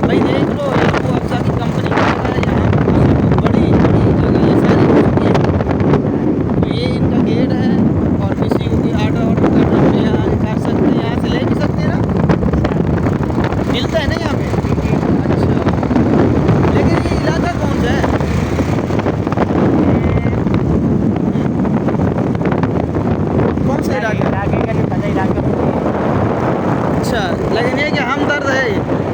भाई देख लो, ये वो अफसा की कंपनी का है यहाँ पर, बड़ी बड़ी जगह ये सारी होती है। तो ये इनका गेट है, और किसी को भी ऑर्डर ऑर्डर करना हो यहाँ आके कर सकते हैं, यहाँ से ले भी सकते हैं ना, मिलता है ना यहाँ पे। अच्छा, लेकिन ये इलाका कौन सा है? कौन सा इलाका? अच्छा, लेकिन ये कि हमदर्द है,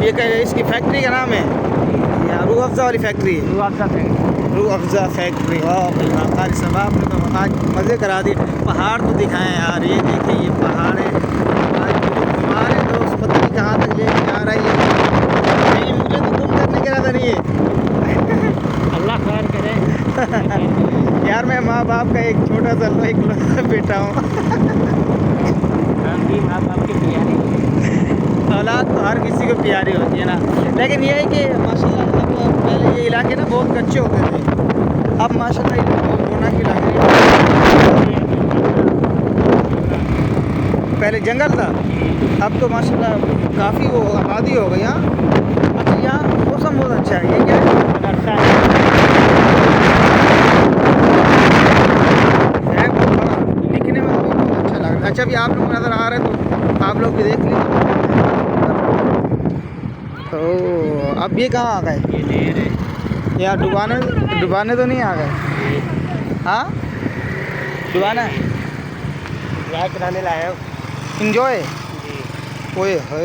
ये क्या इसकी फैक्ट्री का नाम है? या रूह अफ़ज़ा वाली फैक्ट्री है? रूह अफ़ज़ा फैक्ट्री। वाह भाई वाह, कारी साहब आपने तो आज मज़े करा दिए। पहाड़ तो दिखाएं यार, ये देखिए ये पहाड़ है। आज हमारे दोस्त पता नहीं कहाँ तक लेके आ रही है, कहीं मुझे तो गुम करने का इरादा नहीं है। अल्लाह खैर करे। यार मैं माँ बाप का एक छोटा सा इकलौता बेटा हूँ। हम भी माँ बाप के प्यारे। औलाद तो हर किसी को प्यारी होती है ना, लेकिन ये है कि माशाल्लाह अब पहले ये इलाके ना बहुत कच्चे होते थे, अब माशाल्लाह ये रौनक की लग रही है। पहले जंगल था, अब तो माशाल्लाह काफ़ी वो आबादी हो गई। यहाँ अच्छा, यहाँ मौसम बहुत अच्छा है। ये क्या है? बहुत बड़ा, दिखने में तो बहुत अच्छा लग रहा है। अच्छा, अभी आप लोग नज़र आ रहे हैं तो आप लोग भी देख लीजिए। तो अब ये कहाँ आ गए? ये देर है। यार डुबाने तो नहीं आ गए? हाँ, डुबाना है, क्या कराने लाया हूँ। इंजॉय। जी। ओए होए।